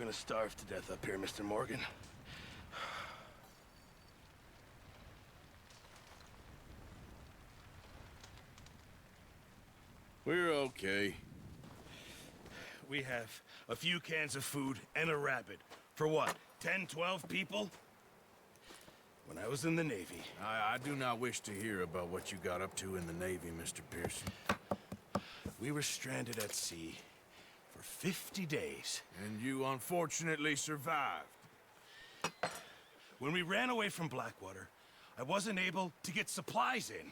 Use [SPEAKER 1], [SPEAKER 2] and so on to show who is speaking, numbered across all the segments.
[SPEAKER 1] gonna starve to death up here, Mr. Morgan.
[SPEAKER 2] We're okay.
[SPEAKER 1] We have a few cans of food and a rabbit. For what, 10, 12 people? When I was in the Navy...
[SPEAKER 2] I do not wish to hear about what you got up to in the Navy, Mr. Pearson.
[SPEAKER 1] We were stranded at sea for 50 days.
[SPEAKER 2] And you unfortunately survived.
[SPEAKER 1] When we ran away from Blackwater, I wasn't able to get supplies in.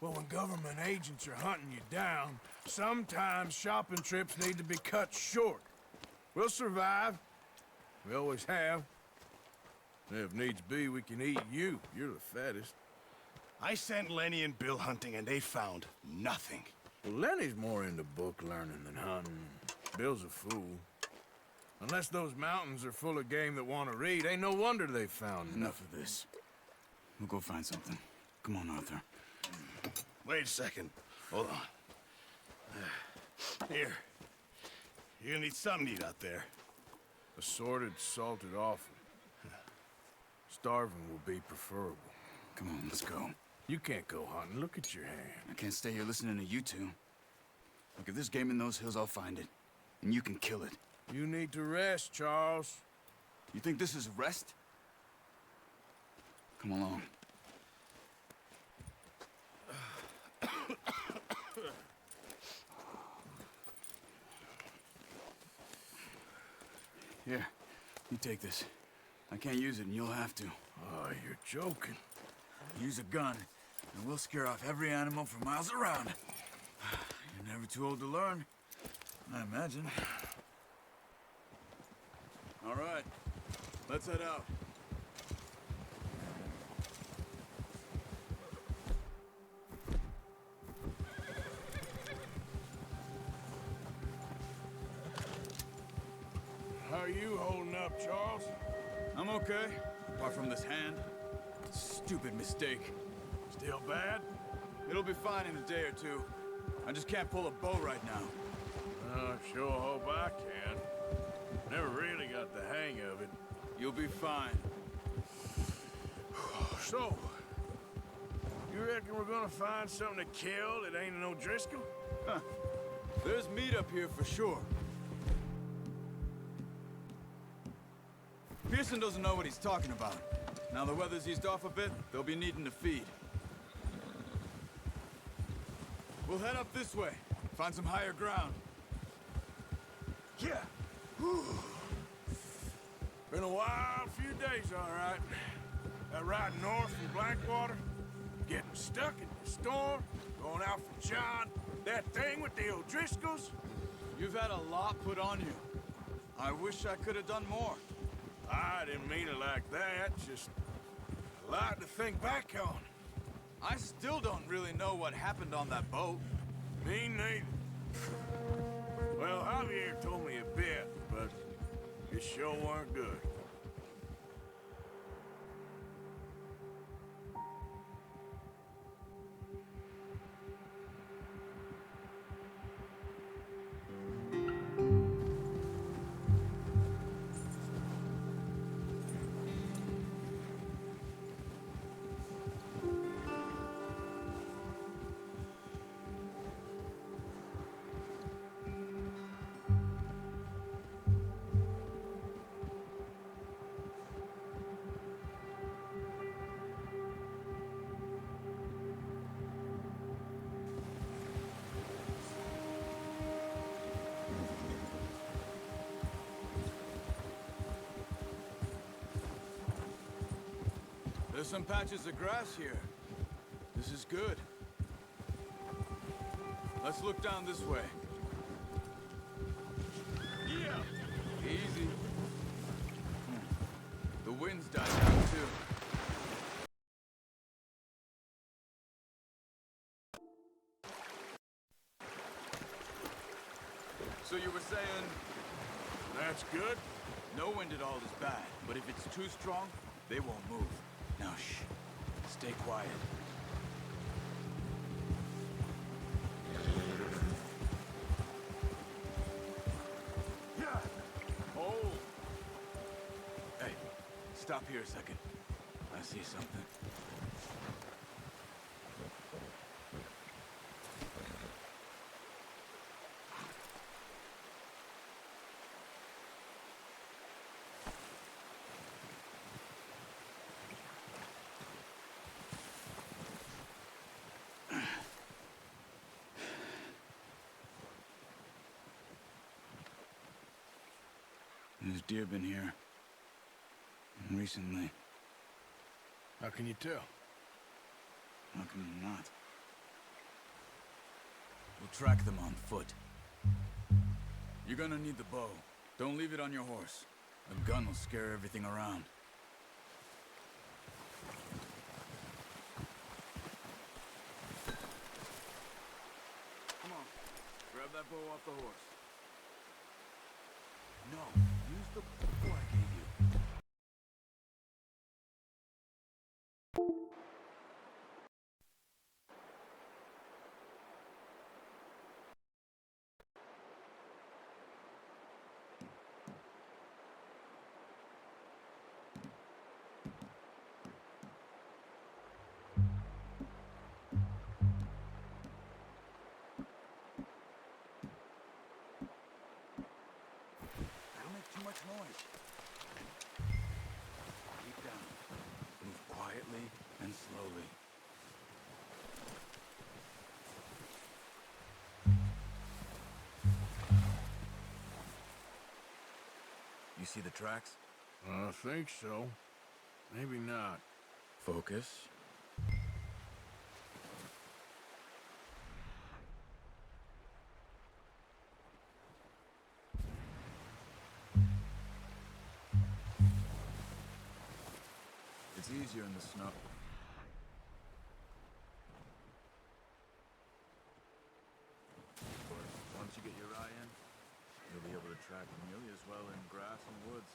[SPEAKER 2] Well, when government agents are hunting you down, sometimes shopping trips need to be cut short. We'll survive. We always have. If needs be, we can eat you. You're the fattest.
[SPEAKER 1] I sent Lenny and Bill hunting, and they found nothing.
[SPEAKER 2] Well, Lenny's more into book learning than hunting. Bill's a fool. Unless those mountains are full of game that want to read, ain't no wonder they found
[SPEAKER 3] Enough of this. We'll go find something. Come on, Arthur.
[SPEAKER 1] Wait a second. Hold on. Here. You're gonna need something to eat out there.
[SPEAKER 2] Assorted, salted offal. Starving will be preferable.
[SPEAKER 3] Come on, let's go.
[SPEAKER 2] You can't go hunting. Look at your hand.
[SPEAKER 3] I can't stay here listening to you two. Look, if there's game in those hills, I'll find it. And you can kill it.
[SPEAKER 2] You need to rest, Charles.
[SPEAKER 3] You think this is rest? Come along. Here, you take this. I can't use it, and you'll have to.
[SPEAKER 2] Oh, you're joking.
[SPEAKER 3] Use a gun, and we'll scare off every animal for miles around. You're never too old to learn, I imagine. All right, let's head out.
[SPEAKER 2] How are you holding up, Charles?
[SPEAKER 3] I'm okay, apart from this hand. Stupid mistake.
[SPEAKER 2] Still bad?
[SPEAKER 3] It'll be fine in a day or two. I just can't pull a bow right now.
[SPEAKER 2] I sure hope I can. Never really got the hang of it.
[SPEAKER 3] You'll be fine.
[SPEAKER 2] So, you reckon we're gonna find something to kill that ain't an O'Driscoll?
[SPEAKER 3] Huh. There's meat up here for sure. Pearson doesn't know what he's talking about. Now the weather's eased off a bit, they'll be needing to feed. We'll head up this way, find some higher ground.
[SPEAKER 2] Yeah. Whew. Been a wild few days, all right. That ride north from Blackwater, getting stuck in the storm, going out from John, that thing with the O'Driscolls.
[SPEAKER 3] You've had a lot put on you. I wish I could have done more.
[SPEAKER 2] I didn't mean it like that, just a lot to think back on.
[SPEAKER 3] I still don't really know what happened on that boat.
[SPEAKER 2] Me neither. Well, Javier told me a bit, but it sure weren't good.
[SPEAKER 3] There's some patches of grass here. This is good. Let's look down this way.
[SPEAKER 2] Yeah.
[SPEAKER 3] Easy. The wind's died down too. So you were saying...
[SPEAKER 2] That's good.
[SPEAKER 3] No wind at all is bad, but if it's too strong, they won't move. Now shh. Stay quiet.
[SPEAKER 2] Yeah. Hold.
[SPEAKER 3] Stop here a second. I see something. There's deer been here. Recently.
[SPEAKER 2] How can you tell?
[SPEAKER 3] How can you not? We'll track them on foot. You're gonna need the bow. Don't leave it on your horse. A gun will scare everything around. Come on. Grab that bow off the horse. No, use the bow I gave you. Don't make too much noise. Keep down. Move quietly and slowly. You see the tracks?
[SPEAKER 2] I think so. Maybe not.
[SPEAKER 3] Focus. It's easier in the snow. Of course, once you get your eye in, you'll be able to track nearly as well in grass and woods.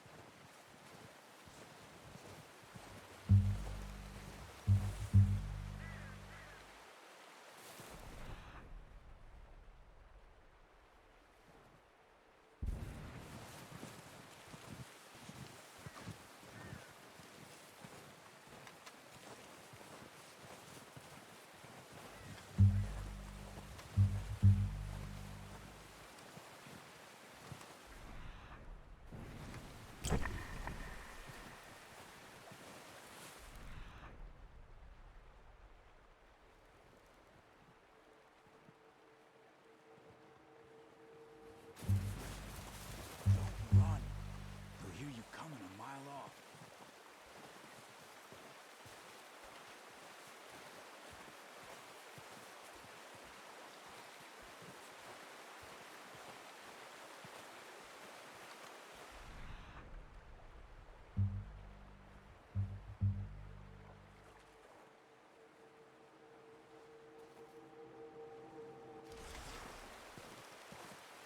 [SPEAKER 3] Don't run. They'll hear you coming a mile off.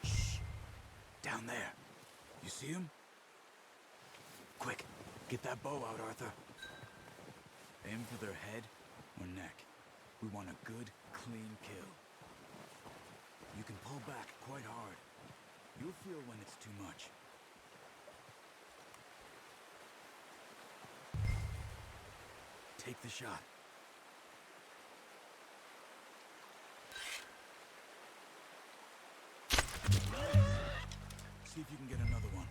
[SPEAKER 3] Shh. Down there. You see him? Quick, get that bow out, Arthur. Aim for their head or neck. We want a good, clean kill. You can pull back quite hard. You'll feel when it's too much. Take the shot. See if you can get another one.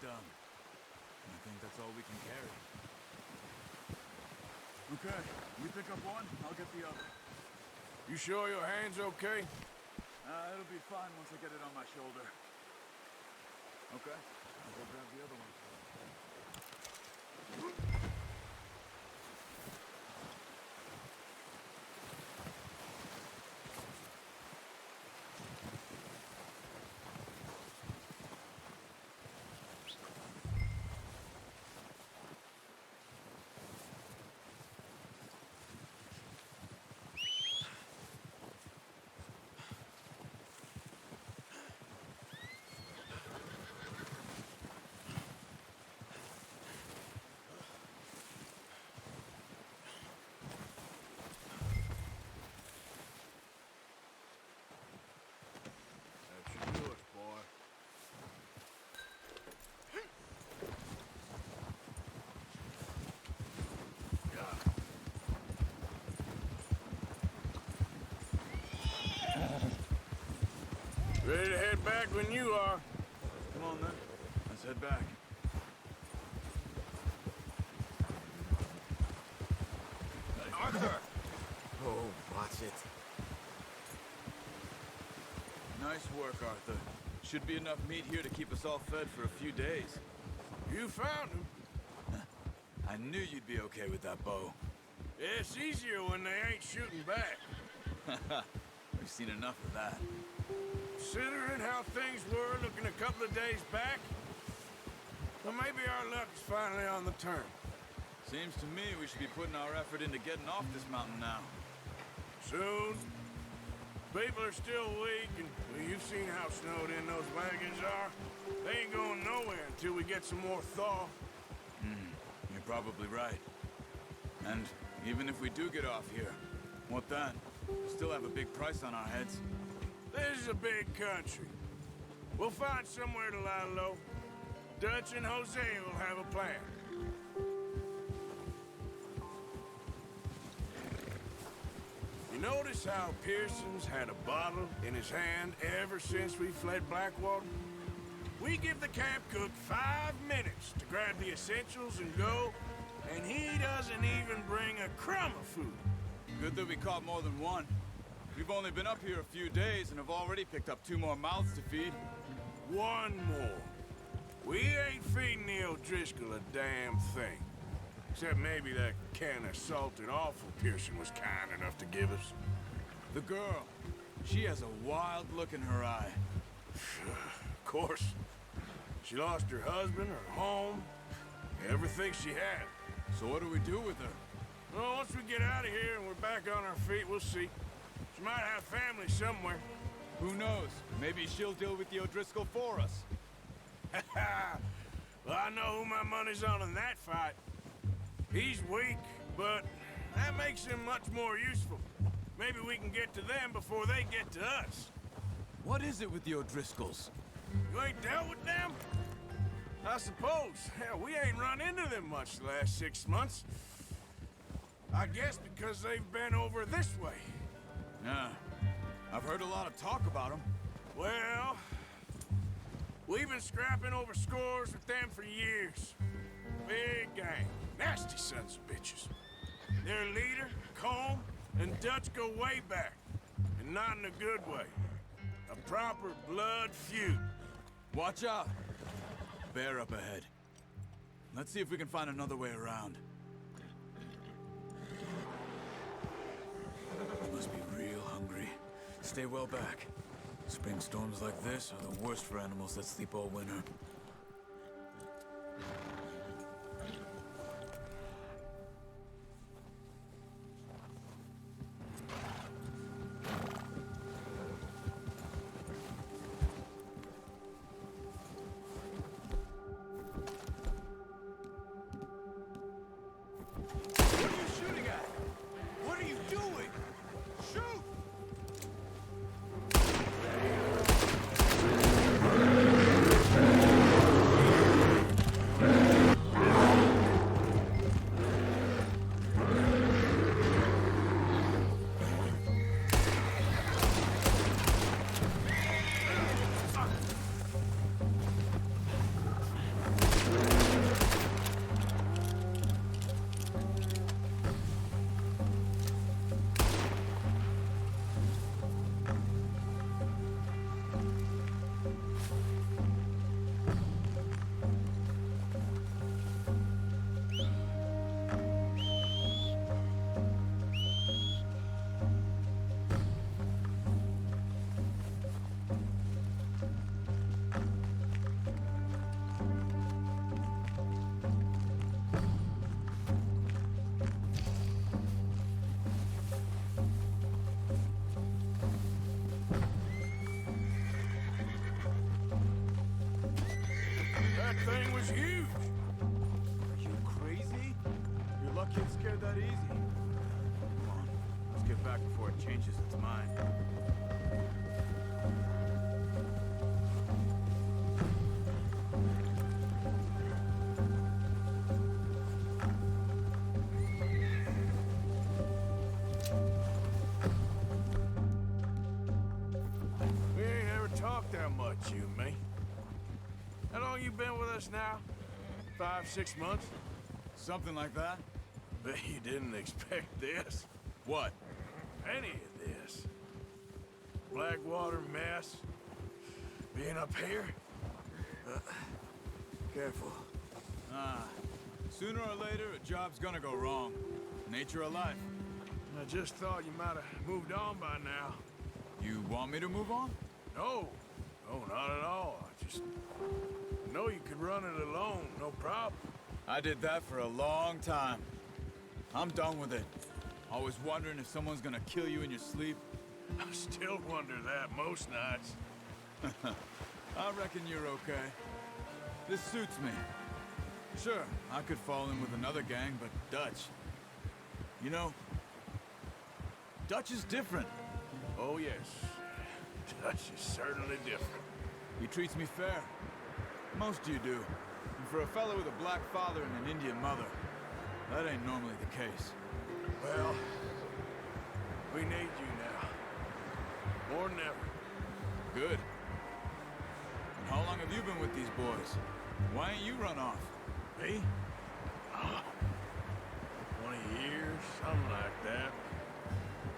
[SPEAKER 3] done. I think that's all we can carry. Okay, you pick up one, I'll get the other.
[SPEAKER 2] You sure your hand's okay?
[SPEAKER 3] It'll be fine once I get it on my shoulder. Okay, I'll go grab the other one.
[SPEAKER 2] That should do it, boy. Ready to head back when you are.
[SPEAKER 3] Come on then, let's head back.
[SPEAKER 2] Arthur!
[SPEAKER 4] Oh, watch it.
[SPEAKER 3] Nice work, Arthur. Should be enough meat here to keep us all fed for a few days.
[SPEAKER 2] You found him.
[SPEAKER 3] I knew you'd be okay with that bow.
[SPEAKER 2] Yeah, it's easier when they ain't shooting back.
[SPEAKER 3] We've seen enough of that.
[SPEAKER 2] Considering how things were looking a couple of days back, well, maybe our luck is finally on the turn.
[SPEAKER 3] Seems to me we should be putting our effort into getting off this mountain now.
[SPEAKER 2] Soon. People are still weak, and well, you've seen how snowed in those wagons are. They ain't going nowhere until we get some more thaw.
[SPEAKER 3] You're probably right. And even if we do get off here, what then? We still have a big price on our heads.
[SPEAKER 2] This is a big country. We'll find somewhere to lie low. Dutch and Hosea will have a plan. You notice how Pearson's had a bottle in his hand ever since we fled Blackwater? We give the camp cook 5 minutes to grab the essentials and go, and he doesn't even bring a crumb of food.
[SPEAKER 3] Good that we caught more than one. We've only been up here a few days and have already picked up 2 more mouths to feed.
[SPEAKER 2] One more. We ain't feeding the O'Driscoll a damn thing. Except maybe that can of salted offal Pearson was kind enough to give us.
[SPEAKER 3] The girl, she has a wild look in her eye.
[SPEAKER 2] Of course. She lost her husband, her home, everything she had.
[SPEAKER 3] So what do we do with her?
[SPEAKER 2] Well, once we get out of here and we're back on our feet, we'll see. She might have family somewhere.
[SPEAKER 3] Who knows? Maybe she'll deal with the O'Driscoll for us.
[SPEAKER 2] Well, I know who my money's on in that fight. He's weak, but that makes him much more useful. Maybe we can get to them before they get to us.
[SPEAKER 3] What is it with the O'Driscolls?
[SPEAKER 2] You ain't dealt with them? I suppose. Hell, we ain't run into them much the last 6 months. I guess because they've been over this way.
[SPEAKER 3] Yeah, I've heard a lot of talk about them.
[SPEAKER 2] Well, we've been scrapping over scores with them for years. Big gang. Nasty sons of bitches. Their leader, Colm, and Dutch go way back. And not in a good way. A proper blood feud.
[SPEAKER 3] Watch out! Bear up ahead. Let's see if we can find another way around. You must be real hungry. Stay well back. Spring storms like this are the worst for animals that sleep all winter.
[SPEAKER 2] What are you shooting at? What are you doing? Shoot!
[SPEAKER 3] kid scared that easy. Come on, let's get back before it changes its mind.
[SPEAKER 2] We ain't ever talked that much, you and me. How long you been with us now? 5, 6 months?
[SPEAKER 3] Something like that?
[SPEAKER 2] Bet you didn't expect this.
[SPEAKER 3] What?
[SPEAKER 2] Any of this. Blackwater mess. Being up here. Careful.
[SPEAKER 3] Sooner or later, a job's gonna go wrong. Nature of life.
[SPEAKER 2] I just thought you might have moved on by now.
[SPEAKER 3] You want me to move on?
[SPEAKER 2] No. No, not at all. I just know you could run it alone, no problem.
[SPEAKER 3] I did that for a long time. I'm done with it. Always wondering if someone's gonna kill you in your sleep.
[SPEAKER 2] I still wonder that most nights.
[SPEAKER 3] I reckon you're okay. This suits me. Sure, I could fall in with another gang, but Dutch... You know, Dutch is different.
[SPEAKER 2] Oh, yes. Dutch is certainly different.
[SPEAKER 3] He treats me fair. Most of you do. And for a fellow with a black father and an Indian mother, that ain't normally the case.
[SPEAKER 2] Well, we need you now. More than ever.
[SPEAKER 3] Good. And how long have you been with these boys? Why ain't you run off?
[SPEAKER 2] Me? 20 years, something like that.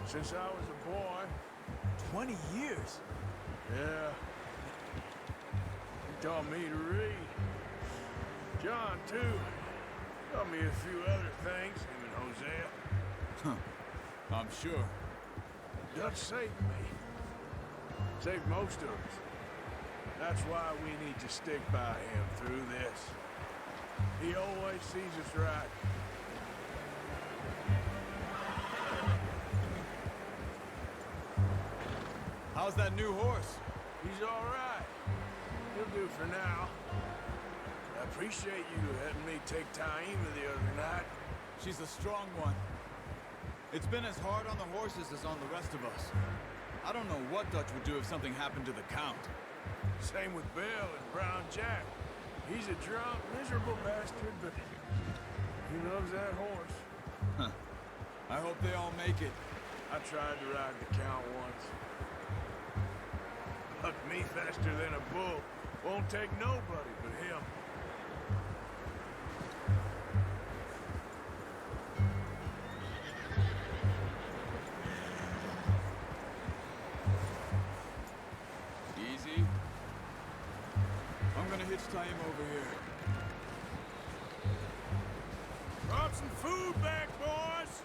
[SPEAKER 2] Since I was a boy.
[SPEAKER 3] 20 years?
[SPEAKER 2] Yeah. He taught me to read. John, too. Taught me a few other things, him and Hosea.
[SPEAKER 3] I'm sure.
[SPEAKER 2] Dutch saved me. Saved most of us. That's why we need to stick by him through this. He always sees us right.
[SPEAKER 3] How's that new horse?
[SPEAKER 2] He's all right. He'll do for now. I appreciate you letting me take Taima the other night.
[SPEAKER 3] She's a strong one. It's been as hard on the horses as on the rest of us. I don't know what Dutch would do if something happened to the Count.
[SPEAKER 2] Same with Bill and Brown Jack. He's a drunk, miserable bastard, but he loves that horse.
[SPEAKER 3] I hope they all make it.
[SPEAKER 2] I tried to ride the Count once. Bucked me faster than a bull. Won't take nobody but him.
[SPEAKER 3] Easy. I'm gonna hitch tie him over here.
[SPEAKER 2] Brought some food back, boys!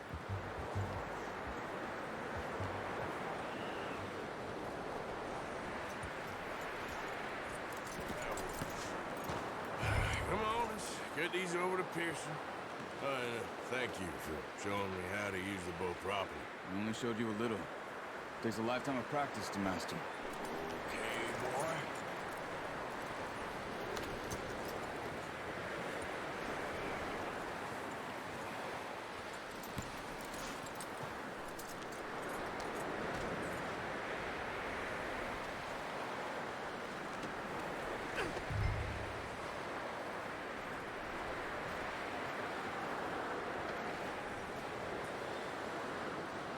[SPEAKER 2] Come on, let's get these over to Pearson. Thank you for showing me how to use the bow properly.
[SPEAKER 3] I only showed you a little. Takes a lifetime of practice to master.
[SPEAKER 2] Okay, boy.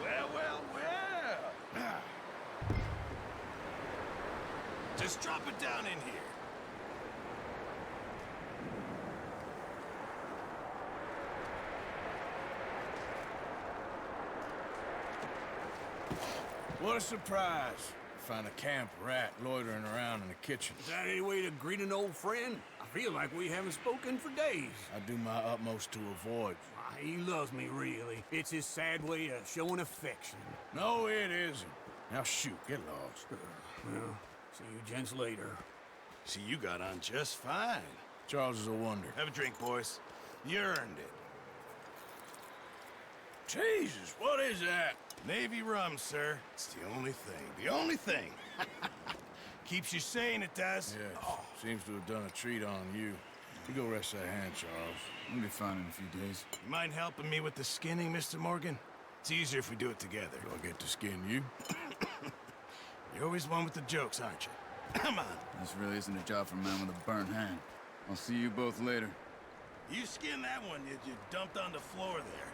[SPEAKER 1] Well. Just drop it down in here.
[SPEAKER 2] What a surprise. Find a camp rat loitering around in the kitchen.
[SPEAKER 5] Is that any way to greet an old friend? I feel like we haven't spoken for days.
[SPEAKER 2] I do my utmost to avoid you.
[SPEAKER 5] He loves me, really. It's his sad way of showing affection.
[SPEAKER 2] No, it isn't. Now shoot, get lost.
[SPEAKER 5] Well, see you gents later.
[SPEAKER 1] See, you got on just fine.
[SPEAKER 2] Charles is a wonder.
[SPEAKER 1] Have a drink, boys. You earned it.
[SPEAKER 2] Jesus, what is that?
[SPEAKER 1] Navy rum, sir. It's the only thing. The only thing. Keeps you sane, it does.
[SPEAKER 2] Yes, seems to have done a treat on you. You go rest that hand, Charles.
[SPEAKER 3] We'll be fine in a few days.
[SPEAKER 1] You mind helping me with the skinning, Mr. Morgan? It's easier if we do it together.
[SPEAKER 2] Do I get to skin you?
[SPEAKER 1] You're always one with the jokes, aren't you? Come on.
[SPEAKER 3] This really isn't a job for a man with a burnt hand. I'll see you both later.
[SPEAKER 1] You skinned that one you dumped on the floor there.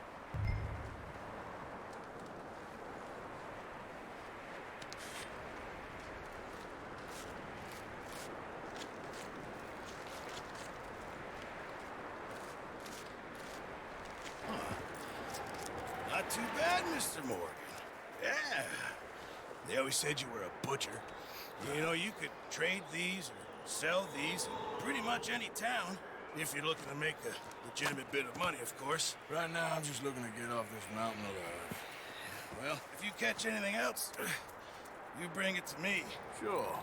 [SPEAKER 1] Not too bad, Mr. Morgan. Yeah. They always said you were a butcher. You know, you could trade these or sell these in pretty much any town, if you're looking to make a legitimate bit of money, of course.
[SPEAKER 2] Right now, I'm just looking to get off this mountain alive.
[SPEAKER 1] Well, if you catch anything else, you bring it to me.
[SPEAKER 2] Sure.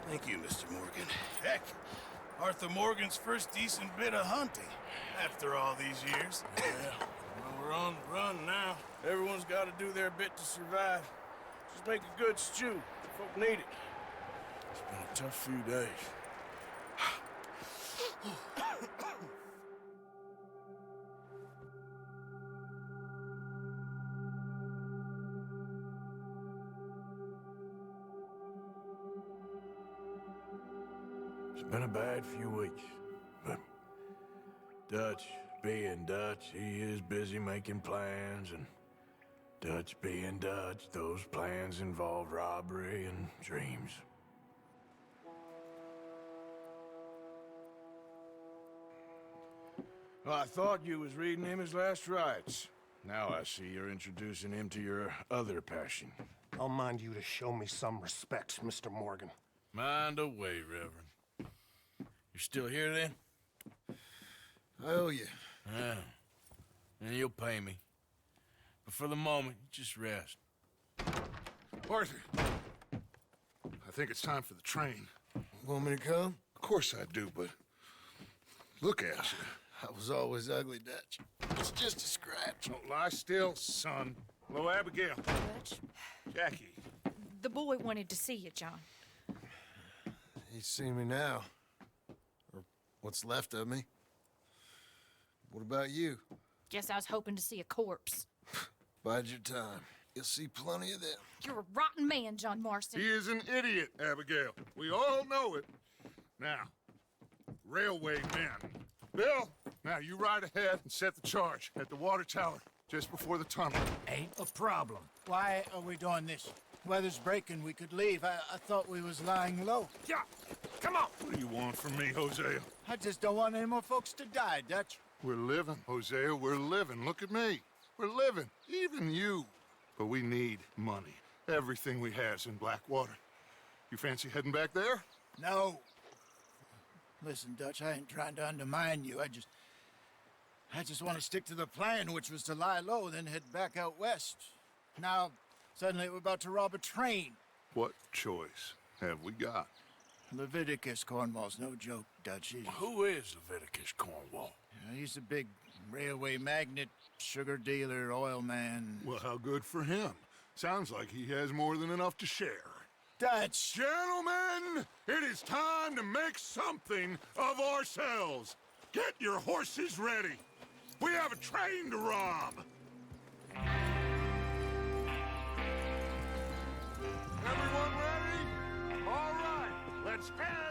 [SPEAKER 1] Thank you, Mr. Morgan. Heck, Arthur Morgan's first decent bit of hunting after all these years.
[SPEAKER 2] Yeah. Well, we're on the run now. Everyone's got to do their bit to survive. Just make a good stew. Folk need it. It's been a tough few days. It's been a bad few weeks, but Dutch being Dutch, he is busy making plans, and Dutch being Dutch, those plans involve robbery and dreams. Well, I thought you was reading him his last rites. Now I see you're introducing him to your other passion.
[SPEAKER 6] I'll mind you to show me some respect, Mr. Morgan.
[SPEAKER 2] Mind away, Reverend. You're still here, then?
[SPEAKER 4] I owe you.
[SPEAKER 2] Yeah. And you'll pay me. But for the moment, just rest.
[SPEAKER 7] Arthur, I think it's time for the train.
[SPEAKER 4] Want me to come?
[SPEAKER 7] Of course I do, but look at you.
[SPEAKER 4] I was always ugly, Dutch. It's just a scratch.
[SPEAKER 7] Don't lie still, son. Hello, Abigail.
[SPEAKER 8] Dutch,
[SPEAKER 7] Jackie.
[SPEAKER 8] the boy wanted to see you, John.
[SPEAKER 4] He's seen me now. Or what's left of me. What about you?
[SPEAKER 8] Guess I was hoping to see a corpse.
[SPEAKER 4] Bide your time. You'll see plenty of them.
[SPEAKER 8] You're a rotten man, John Marston.
[SPEAKER 7] He is an idiot, Abigail. We all know it. Now, railway men. Bill, now you ride ahead and set the charge at the water tower just before the tunnel.
[SPEAKER 9] Ain't a problem. Why are we doing this? Weather's breaking. We could leave. I thought we was lying low.
[SPEAKER 7] Yeah, come on. What do you want from me, Hosea?
[SPEAKER 9] I just don't want any more folks to die, Dutch.
[SPEAKER 7] We're living, Hosea. We're living. Look at me. We're living. Even you. But we need money. Everything we has in Blackwater. You fancy heading back there?
[SPEAKER 9] No. Listen, Dutch, I ain't trying to undermine you. I just want to stick to the plan, which was to lie low, then head back out west. Now, suddenly we're about to rob a train.
[SPEAKER 7] What choice have we got?
[SPEAKER 9] Leviticus Cornwall's no joke, Dutch.
[SPEAKER 2] Who is Leviticus Cornwall?
[SPEAKER 9] He's a big railway magnate, sugar dealer, oil man.
[SPEAKER 7] Well, how good for him. Sounds like he has more than enough to share.
[SPEAKER 9] Dutch!
[SPEAKER 7] Gentlemen, it is time to make something of ourselves. Get your horses ready. We have a train to rob. Everyone ready? All right, let's head